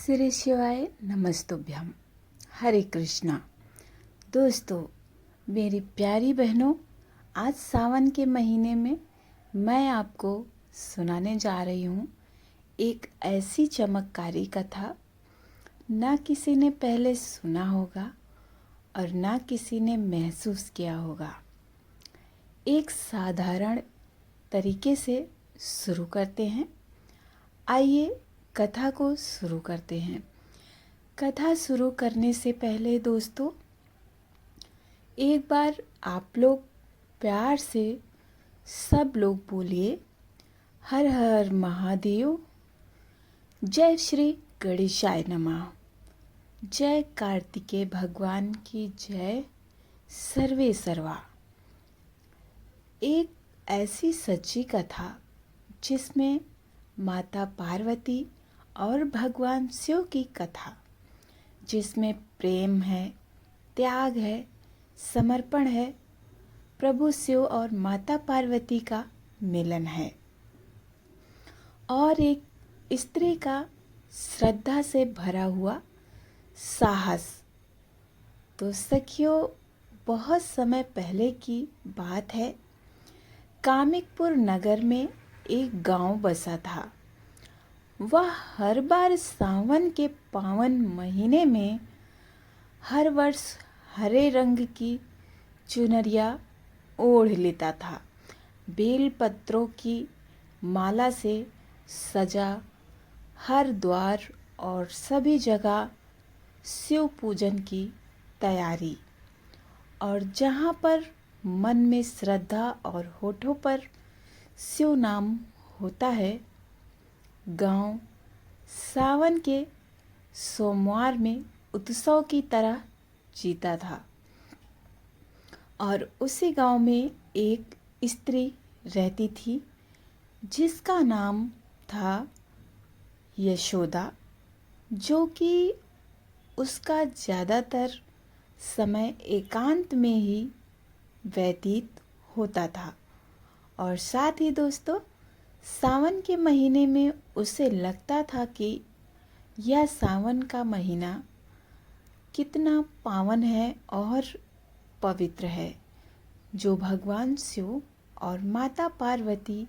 श्री शिवाय नमस्तुभ्यम। हरे कृष्णा। दोस्तों, मेरी प्यारी बहनों, आज सावन के महीने में मैं आपको सुनाने जा रही हूँ एक ऐसी चमत्कारी कथा ना किसी ने पहले सुना होगा और ना किसी ने महसूस किया होगा। एक साधारण तरीके से शुरू करते हैं। आइए कथा को शुरू करते हैं। कथा शुरू करने से पहले दोस्तों, एक बार आप लोग प्यार से सब लोग बोलिए, हर हर महादेव, जय श्री गणेशाय नमः, जय कार्तिकेय भगवान की जय, सर्वे सर्वा। एक ऐसी सच्ची कथा जिसमें माता पार्वती और भगवान शिव की कथा, जिसमें प्रेम है, त्याग है, समर्पण है, प्रभु शिव और माता पार्वती का मिलन है, और एक स्त्री का श्रद्धा से भरा हुआ साहस। तो सखियों, बहुत समय पहले की बात है। कामिकपुर नगर में एक गांव बसा था। वह हर बार सावन के पावन महीने में हर वर्ष हरे रंग की चुनरिया ओढ़ लेता था। बेल पत्रों की माला से सजा हर द्वार और सभी जगह शिव पूजन की तैयारी, और जहाँ पर मन में श्रद्धा और होठों पर शिव नाम होता है, गांव सावन के सोमवार में उत्सव की तरह जीता था। और उसी गांव में एक स्त्री रहती थी जिसका नाम था यशोदा, जो कि उसका ज़्यादातर समय एकांत में ही व्यतीत होता था। और साथ ही दोस्तों, सावन के महीने में उसे लगता था कि यह सावन का महीना कितना पावन है और पवित्र है, जो भगवान शिव और माता पार्वती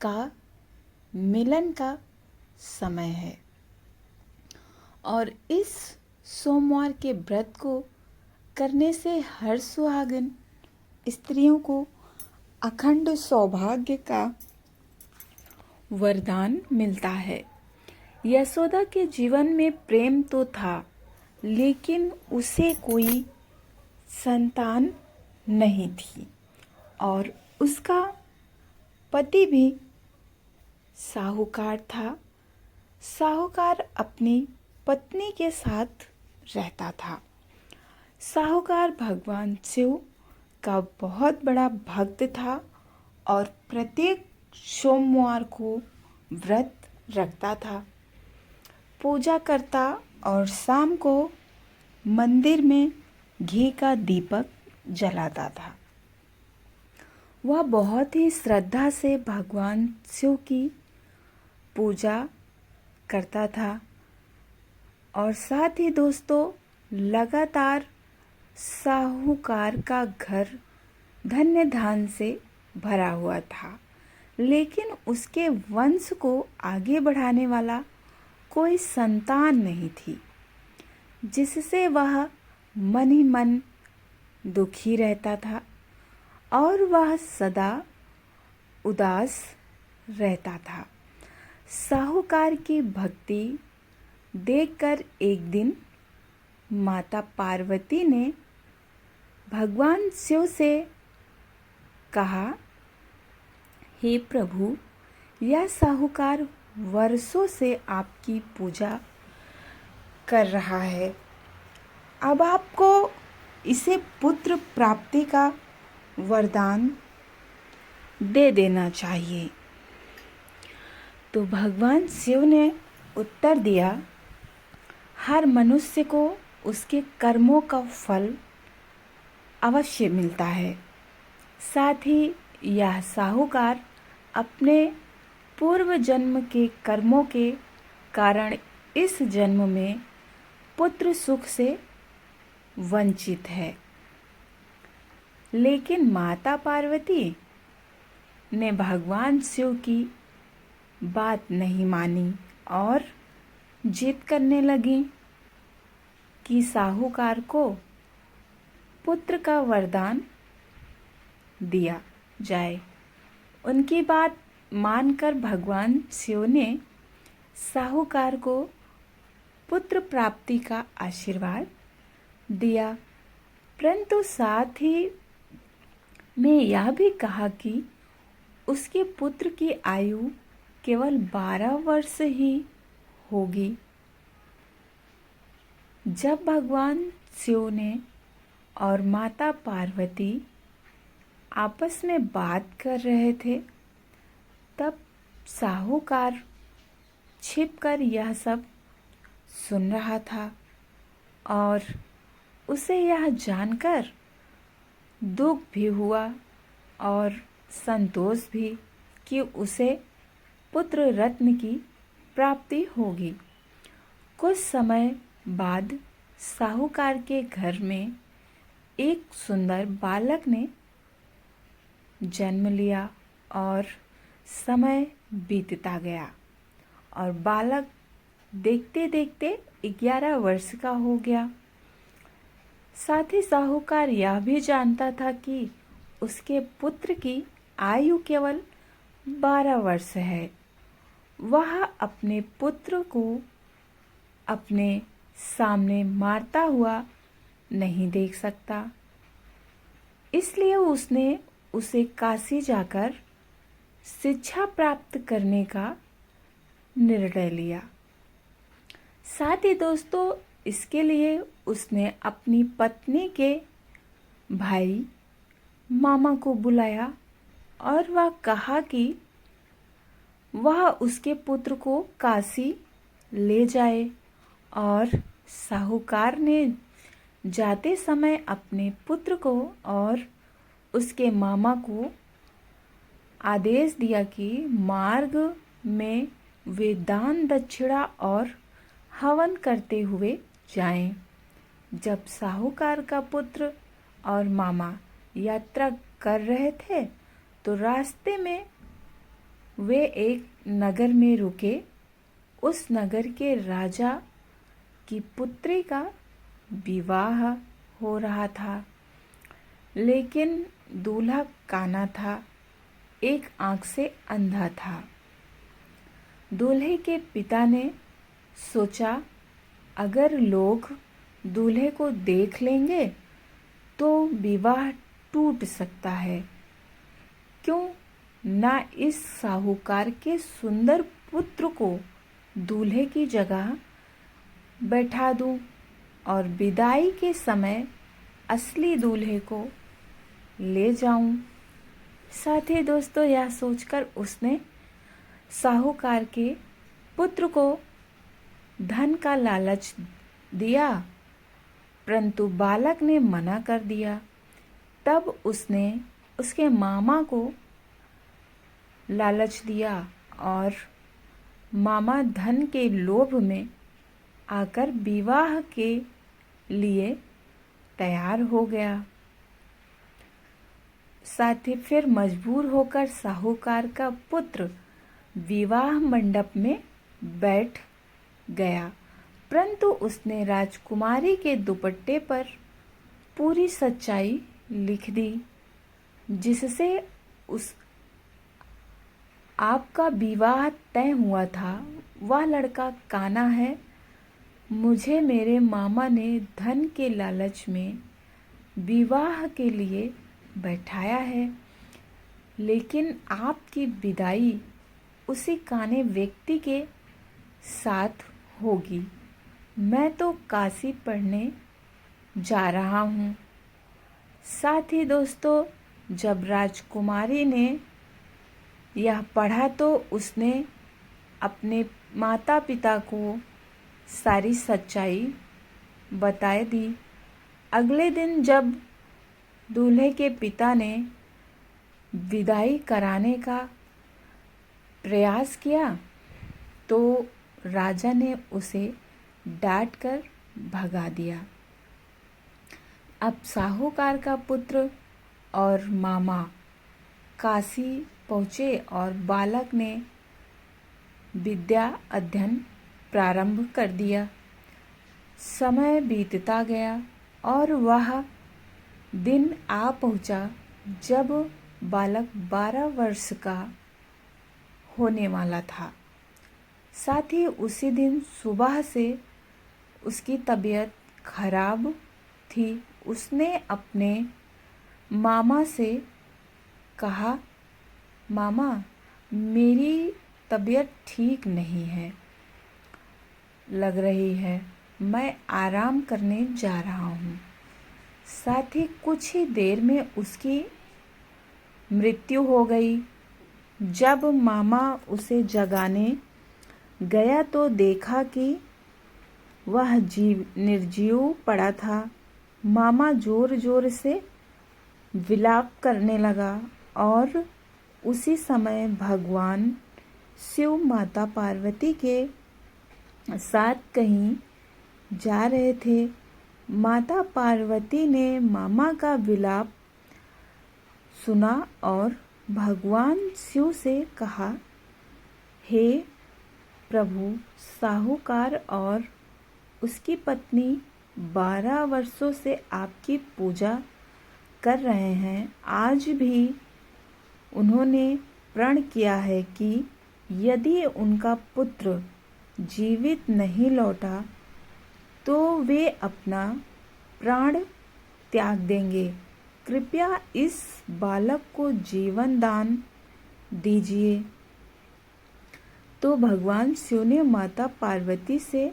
का मिलन का समय है। और इस सोमवार के व्रत को करने से हर सुहागन स्त्रियों को अखंड सौभाग्य का वरदान मिलता है। यशोदा के जीवन में प्रेम तो था, लेकिन उसे कोई संतान नहीं थी, और उसका पति भी साहूकार था। साहूकार अपनी पत्नी के साथ रहता था। साहूकार भगवान शिव का बहुत बड़ा भक्त था और प्रत्येक सोमवार को व्रत रखता था, पूजा करता और शाम को मंदिर में घी का दीपक जलाता था। वह बहुत ही श्रद्धा से भगवान शिव की पूजा करता था, और साथ ही दोस्तों, लगातार साहूकार का घर धन्य धान से भरा हुआ था, लेकिन उसके वंश को आगे बढ़ाने वाला कोई संतान नहीं थी, जिससे वह मन ही मन दुखी रहता था और वह सदा उदास रहता था। साहूकार की भक्ति देखकर एक दिन माता पार्वती ने भगवान शिव से कहा, हे प्रभु, यह साहूकार वर्षों से आपकी पूजा कर रहा है। अब आपको इसे पुत्र प्राप्ति का वरदान दे देना चाहिए। तो भगवान शिव ने उत्तर दिया, हर मनुष्य को उसके कर्मों का फल अवश्य मिलता है। साथ ही यह साहूकार अपने पूर्व जन्म के कर्मों के कारण इस जन्म में पुत्र सुख से वंचित है। लेकिन माता पार्वती ने भगवान शिव की बात नहीं मानी और जिद करने लगी कि साहूकार को पुत्र का वरदान दिया जाए। उनकी बात मानकर भगवान शिव ने साहूकार को पुत्र प्राप्ति का आशीर्वाद दिया, परंतु साथ ही में यह भी कहा कि उसके पुत्र की आयु केवल 12 वर्ष ही होगी। जब भगवान शिव ने और माता पार्वती आपस में बात कर रहे थे, तब साहूकार छिपकर यह सब सुन रहा था और उसे यह जानकर दुख भी हुआ और संतोष भी कि उसे पुत्र रत्न की प्राप्ति होगी। कुछ समय बाद साहूकार के घर में एक सुंदर बालक ने जन्म लिया और समय बीतता गया और बालक देखते देखते 11 वर्ष का हो गया। साथ ही साहूकार यह भी जानता था कि उसके पुत्र की आयु केवल 12 वर्ष है। वह अपने पुत्र को अपने सामने मारता हुआ नहीं देख सकता, इसलिए उसने उसे काशी जाकर शिक्षा प्राप्त करने का निर्णय लिया। साथ ही दोस्तों, इसके लिए उसने अपनी पत्नी के भाई मामा को बुलाया और वह कहा कि वह उसके पुत्र को काशी ले जाए। और साहूकार ने जाते समय अपने पुत्र को और उसके मामा को आदेश दिया कि मार्ग में वे दान दक्षिणा और हवन करते हुए जाएं। जब साहूकार का पुत्र और मामा यात्रा कर रहे थे तो रास्ते में वे एक नगर में रुके। उस नगर के राजा की पुत्री का विवाह हो रहा था, लेकिन दूल्हा काना था, एक आंख से अंधा था। दूल्हे के पिता ने सोचा, अगर लोग दूल्हे को देख लेंगे तो विवाह टूट सकता है, क्यों ना इस साहूकार के सुंदर पुत्र को दूल्हे की जगह बैठा दूं और विदाई के समय असली दूल्हे को ले जाऊं। साथ ही दोस्तों, यह सोचकर उसने साहूकार के पुत्र को धन का लालच दिया, परंतु बालक ने मना कर दिया। तब उसने उसके मामा को लालच दिया और मामा धन के लोभ में आकर विवाह के लिए तैयार हो गया। साथ ही फिर मजबूर होकर साहूकार का पुत्र विवाह मंडप में बैठ गया, परंतु उसने राजकुमारी के दुपट्टे पर पूरी सच्चाई लिख दी, जिससे उस आपका विवाह तय हुआ था, वह लड़का काना है। मुझे मेरे मामा ने धन के लालच में विवाह के लिए बैठाया है, लेकिन आपकी विदाई उसी काने व्यक्ति के साथ होगी। मैं तो काशी पढ़ने जा रहा हूँ। साथ ही दोस्तों, जब राजकुमारी ने यह पढ़ा तो उसने अपने माता पिता को सारी सच्चाई बता दी। अगले दिन जब दूल्हे के पिता ने विदाई कराने का प्रयास किया तो राजा ने उसे डांट कर भगा दिया। अब साहूकार का पुत्र और मामा काशी पहुँचे और बालक ने विद्या अध्ययन प्रारंभ कर दिया। समय बीतता गया और वह दिन आ पहुँचा जब बालक 12 वर्ष का होने वाला था। साथ ही उसी दिन सुबह से उसकी तबीयत खराब थी। उसने अपने मामा से कहा, मामा मेरी तबीयत ठीक नहीं है, लग रही है, मैं आराम करने जा रहा हूँ। साथ ही कुछ ही देर में उसकी मृत्यु हो गई। जब मामा उसे जगाने गया तो देखा कि वह निर्जीव पड़ा था। मामा जोर जोर से विलाप करने लगा और उसी समय भगवान शिव माता पार्वती के साथ कहीं जा रहे थे। माता पार्वती ने मामा का विलाप सुना और भगवान शिव से कहा, हे प्रभु, साहूकार और उसकी पत्नी 12 वर्षों से आपकी पूजा कर रहे हैं। आज भी उन्होंने प्रण किया है कि यदि उनका पुत्र जीवित नहीं लौटा तो वे अपना प्राण त्याग देंगे। कृपया इस बालक को जीवन दान दीजिए। तो भगवान शिव ने माता पार्वती से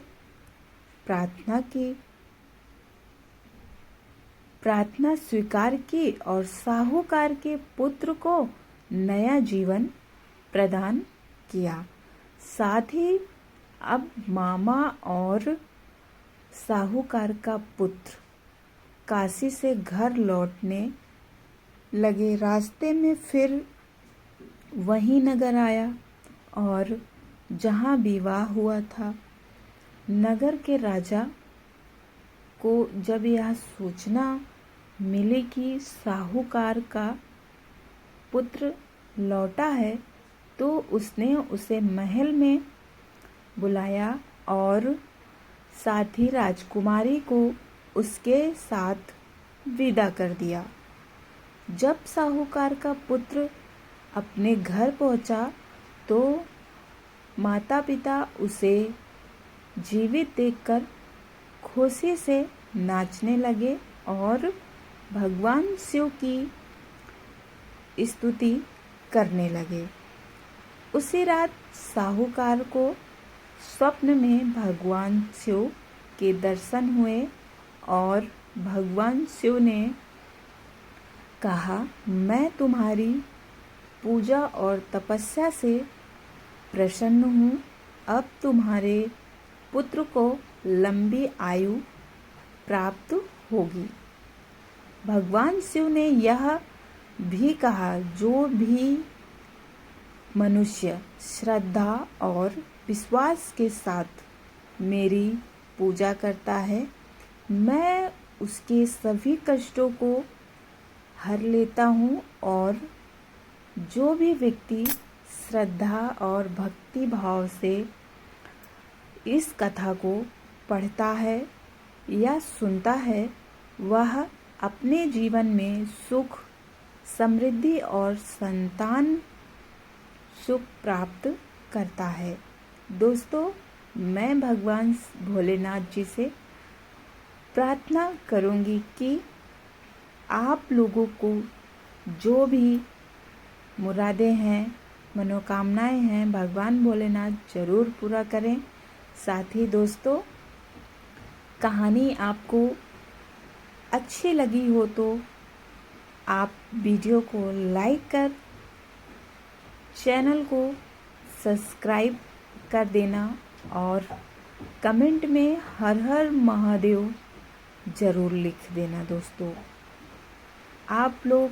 प्रार्थना स्वीकार की और साहूकार के पुत्र को नया जीवन प्रदान किया। साथ ही अब मामा और साहूकार का पुत्र काशी से घर लौटने लगे। रास्ते में फिर वही नगर आया और जहाँ विवाह हुआ था। नगर के राजा को जब यह सूचना मिली कि साहूकार का पुत्र लौटा है तो उसने उसे महल में बुलाया और साथ ही राजकुमारी को उसके साथ विदा कर दिया। जब साहूकार का पुत्र अपने घर पहुंचा तो माता पिता उसे जीवित देखकर खुशी से नाचने लगे और भगवान शिव की स्तुति करने लगे। उसी रात साहूकार को स्वप्न में भगवान शिव के दर्शन हुए और भगवान शिव ने कहा, मैं तुम्हारी पूजा और तपस्या से प्रसन्न हूँ। अब तुम्हारे पुत्र को लंबी आयु प्राप्त होगी। भगवान शिव ने यह भी कहा, जो भी मनुष्य श्रद्धा और विश्वास के साथ मेरी पूजा करता है, मैं उसके सभी कष्टों को हर लेता हूँ। और जो भी व्यक्ति श्रद्धा और भक्ति भाव से इस कथा को पढ़ता है या सुनता है, वह अपने जीवन में सुख, समृद्धि और संतान सुख प्राप्त करता है। दोस्तों, मैं भगवान भोलेनाथ जी से प्रार्थना करूंगी कि आप लोगों को जो भी मुरादें हैं, मनोकामनाएं हैं, भगवान भोलेनाथ जरूर पूरा करें। साथ ही दोस्तों, कहानी आपको अच्छी लगी हो तो आप वीडियो को लाइक कर चैनल को सब्सक्राइब कर देना और कमेंट में हर हर महादेव जरूर लिख देना। दोस्तों, आप लोग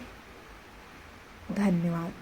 धन्यवाद।